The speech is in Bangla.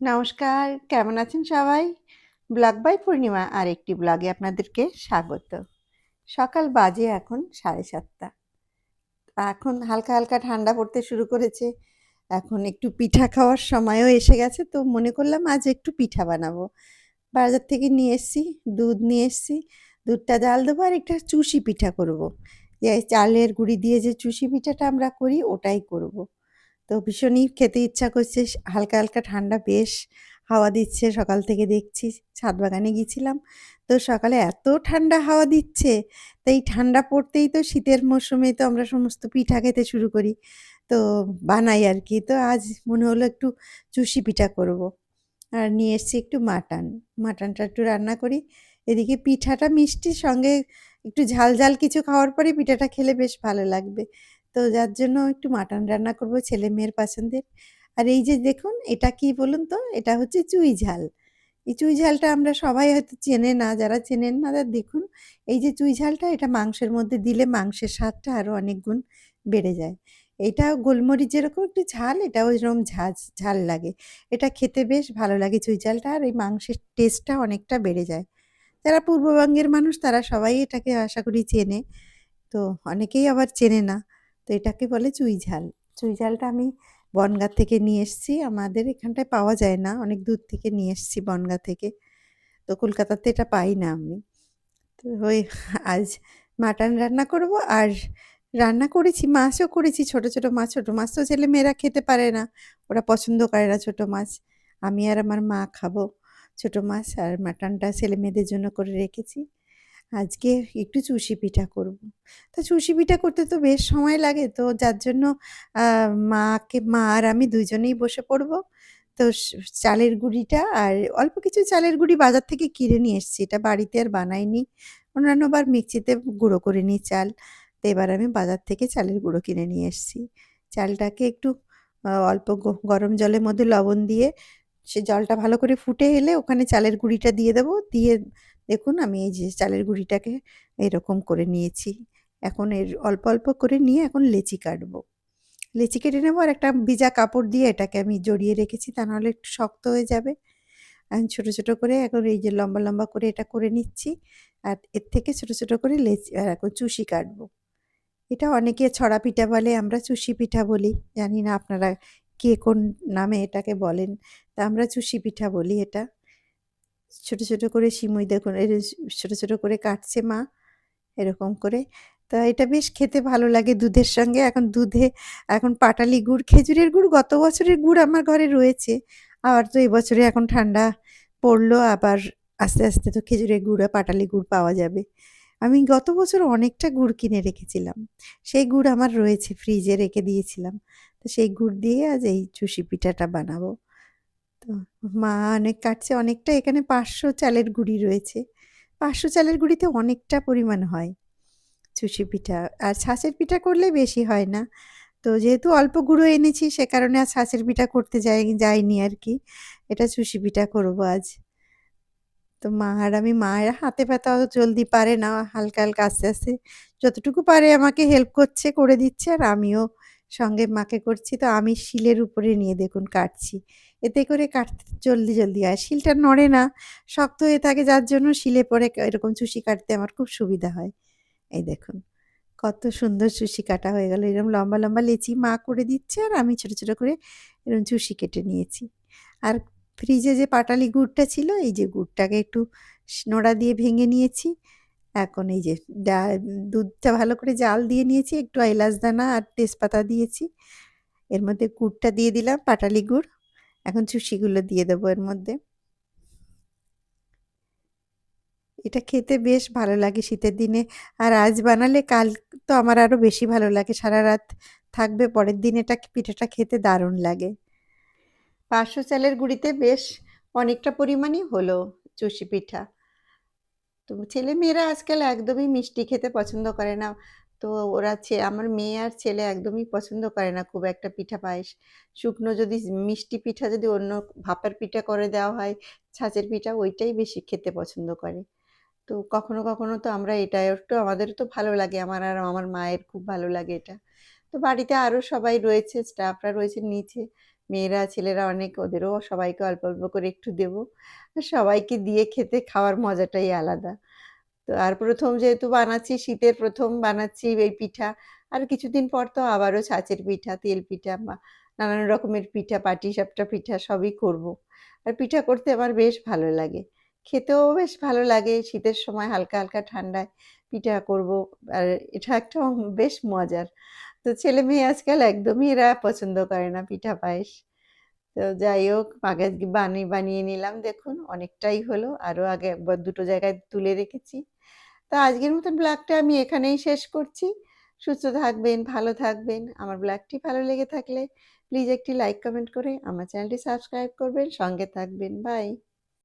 নমস্কার, কেমন আছেন সবাই? ব্লগ বাই পূর্ণিমা আরেকটি ব্লগে আপনাদেরকে স্বাগত। সকাল বাজে এখন 7:30। এখন হালকা, হালকা ঠান্ডা পড়তে শুরু করেছে। এখন একটু পিঠা খাওয়ার সময়ও এসে গেছে, তো মনে করলাম আজ একটু পিঠা বানাবো। বাজার থেকে নিয়ে এসেছি, দুধ নিয়ে এসেছি। দুধটা জাল দেবো আর একটা চুষি পিঠা করব। যে চালের গুঁড়ি দিয়ে যে চুষি পিঠাটা আমরা করি ওটাই করব। তো ভীষণই খেতে ইচ্ছা করছে। হালকা, হালকা ঠান্ডা বেশ হাওয়া দিচ্ছে সকাল থেকে দেখছি। ছাদ বাগানে গিয়েছিলাম। তো সকালে এত ঠান্ডা হাওয়া দিচ্ছে, তো এই ঠান্ডা পড়তেই তো শীতের মরশুমেই তো আমরা সমস্ত পিঠা খেতে শুরু করি। তো বানাই আরকি। তো আজ মনে হলো একটু চুষি পিঠা করব। আর নিয়ে এসেছি একটু মাটন। মাটনটা একটু রান্না করি। এদিকে পিঠাটা মিষ্টির সঙ্গে একটু ঝাল, ঝাল কিছু খাওয়ার পরে পিঠাটা খেলে বেশ ভালো লাগবে। তো যার জন্য একটু মাটন রান্না করব ছেলে-মেয়ের পছন্দের। আর এই যে দেখুন এটা কি বলুন তো? এটা হচ্ছে চুই ঝাল। এই চুই ঝালটা আমরা সবাই হয়তো চেনে না, যারা চেনেন না তারা দেখুন, এই যে চুই ঝালটা এটা মাংসের মধ্যে দিলে মাংসের স্বাদটা আরো অনেক গুণ বেড়ে যায়। এটা গোলমরিচ যেরকম একটু ঝাল, এটাও এরকম ঝাল লাগে। এটা খেতে বেশ ভালো লাগে চুই ঝালটা, আর এই মাংসের টেস্টটা অনেকটা বেড়ে যায়। যারা পূর্ববঙ্গের মানুষ তারা সবাই এটাকে আশা করি চেনে। তো অনেকেই আবার চেনে না। তো এটাকে বলে চুই ঝাল। চুই ঝালটা আমি বনগাঁ থেকে নিয়ে এসেছি। আমাদের এখানটায় পাওয়া যায় না। অনেক দূর থেকে নিয়ে এসেছি বনগাঁ থেকে। তো কলকাতাতে এটা পাই না আমি। তো ওই আজ মাটন রান্না করব, আর রান্না করেছি, মাছও করেছি ছোট, ছোট মাছ। ছোট মাছ তো ছেলেমেয়েরা খেতে পারে না। ওরা পছন্দ করে না ছোট মাছ। আমি আর আমার মা খাবো ছোট মাছ, আর মাটনটা ছেলেমেয়েদের জন্য করে রেখেছি। আজকে একটু চুষি পিঠা করব। তো চুষি পিঠা করতে তো বেশ সময় লাগে। তো যার জন্য আ মা আর আমি ২ জনেই বসে পড়ব। তো চালের গুঁড়িটা আর অল্প কিছু চালের গুঁড়ি বাজার থেকে কিনে নিয়ে এসেছি। এটা বাড়িতে আর বানাইনি। অন্যান্যবার মিক্সিতে গুঁড়ো করে নিই চাল। তো এবার আমি বাজার থেকে চালের গুঁড়ো কিনে নিয়ে এসেছি। চালটাকে একটু অল্প গরম জলের মধ্যে লবণ দিয়ে, সে জলটা ভালো করে ফুটে এলে ওখানে চালের গুঁড়িটা দিয়ে দেবো। দিয়ে দেখুন আমি এই যে চালের গুঁড়িটাকে এরকম করে নিয়েছি। এখন এর অল্প, অল্প করে নিয়ে এখন লেচি কাটবো। লেচি কেটে নেবো, আর একটা ভিজা কাপড় দিয়ে এটাকে আমি জড়িয়ে রেখেছি, তা নাহলে একটু শক্ত হয়ে যাবে। এখন ছোট, ছোট করে এখন এই যে লম্বা, লম্বা করে এটা করে নিচ্ছি। আর এর থেকে ছোট, ছোট করে এখন চুষি কাটবো। এটা অনেকে ছড়া পিঠা বলে, আমরা চুষি পিঠা বলি। জানি না আপনারা কে কোন নামে এটাকে বলেন। তা আমরা চুষি পিঠা বলি এটা। ছোট, ছোট করে সিমুই দেখুন ছোট, ছোট করে কাটছে মা এরকম করে। তা এটা বেশ খেতে ভালো লাগে দুধের সঙ্গে। এখন পাটালি গুড়, খেজুরের গুড় গত বছরের গুড় আমার ঘরে রয়েছে। আবার তো এবছরে এখন ঠান্ডা পড়লো, আবার আস্তে, আস্তে তো খেজুরের গুড় আর পাটালি গুড় পাওয়া যাবে। আমি গত বছর অনেকটা গুড় কিনে রেখেছিলাম। সেই গুড় আমার রয়েছে, ফ্রিজে রেখে দিয়েছিলাম। তো সেই গুড় দিয়ে আজ এই চুষি পিঠাটা বানাবো। তো মা অনেক কাটছে, অনেকটা এখানে ৫০০ চালের গুঁড়ি রয়েছে। ৫০০ চালের গুঁড়িতে অনেকটা পরিমাণ হয় চুষি পিঠা। আর ছাঁচের পিঠা করলে বেশি হয় না। তো যেহেতু অল্প গুঁড়ো এনেছি সে কারণে আর ছাঁচের পিঠা করতে যাইনি আরকি। এটা চুষি পিঠা করব আজ। তো মা আর আমি, মায়ের হাতে ব্যথা অত জলদি পারে না। হালকা, হালকা আস্তে, আস্তে যতটুকু পারে আমাকে হেল্প করছে, করে দিচ্ছে, আর আমিও সঙ্গে মাকে করছি। তো আমি শিলের উপরে নিয়ে দেখুন কাটছি। এতে করে কাটতে জলদি, জলদি হয়। শিলটা নড়ে না, শক্ত হয়ে থাকে, যার জন্য শিলে পরে এরকম চুষি কাটতে আমার খুব সুবিধা হয়। এই দেখুন কত সুন্দর চুষি কাটা হয়ে গেল। এরকম লম্বা, লম্বা লেচি মা করে দিচ্ছে, আর আমি ছোট, ছোট করে এরকম চুষি কেটে নিয়েছি। আর ফ্রিজে যে পাটালি গুড়টা ছিল, এই যে গুড়টাকে একটু নোড়া দিয়ে ভেঙে নিয়েছি। এখন এই যে দুধটা ভালো করে জাল দিয়ে নিয়েছি। একটু এলাচ দানা আর তেজপাতা দিয়েছি। এর মধ্যে গুড়টা দিয়ে দিলাম, পাটালি গুড়। এখন চুষিগুলো দিয়ে দেবো এর মধ্যে। এটা খেতে বেশ ভালো লাগে শীতের দিনে। আর আজ বানালে কাল তো আমার আরো বেশি ভালো লাগে। সারারাত থাকবে, পরের দিন এটা পিঠাটা খেতে দারুণ লাগে। ৫০০ চালের গুঁড়িতে বেশ অনেকটা পরিমাণই হলো চুষি পিঠা। তো ছেলেমেয়েরা আজকাল একদমই মিষ্টি খেতে পছন্দ করে না। তো ওরা আমার মেয়ে আর ছেলে একদমই পছন্দ করে না খুব একটা পিঠা পায়েস। শুকনো যদি মিষ্টি পিঠা যদি অন্য ভাপের পিঠা করে দেওয়া হয়, ছাঁচের পিঠা ওইটাই বেশি খেতে পছন্দ করে। তো কখনো, কখনো তো আমরা এটা একটু আমাদেরও তো ভালো লাগে। আমার আর আমার মায়ের খুব ভালো লাগে এটা। তো বাড়িতে আরো সবাই রয়েছে, স্টাফরা রয়েছে নিচে। মেয়েরা ছেলেরা অনেক, ওদেরও সবাইকে অল্প অল্প করে একটু দেবো। আর সবাইকে দিয়ে খেতে খাওয়ার মজাটাই আলাদা। তো আর প্রথম যেহেতু বানাচ্ছি, শীতের প্রথম বানাচ্ছি এই পিঠা। আর কিছুদিন পর তো আবারও ছাঁচের পিঠা, তেল পিঠা বা নানান রকমের পিঠা, পাটিসাপটা পিঠা সবই করব। আর পিঠা করতে আমার বেশ ভালো লাগে। খেতেও বেশ ভালো লাগে। শীতের সময় হালকা হালকা ঠান্ডায় পিঠা করব। আর এটা একটা বেশ মজার। তো ছেলে মেয়ে আজকাল একদমই এরা পছন্দ করে না পিঠা পায়েস। তো যাই হোক, আগে বানিয়ে বানিয়ে নিলাম, দেখুন অনেকটাই হলো। আরো আগে একবার দুটো জায়গায় তুলে রেখেছি। তো আজকের মতন ব্লগটা আমি এখানেই শেষ করছি। সুস্থ থাকবেন, ভালো থাকবেন। আমার ব্লগটি ভালো লেগে থাকলে প্লিজ একটি লাইক কমেন্ট করে আমার চ্যানেলটি সাবস্ক্রাইব করবেন, সঙ্গে থাকবেন। বাই।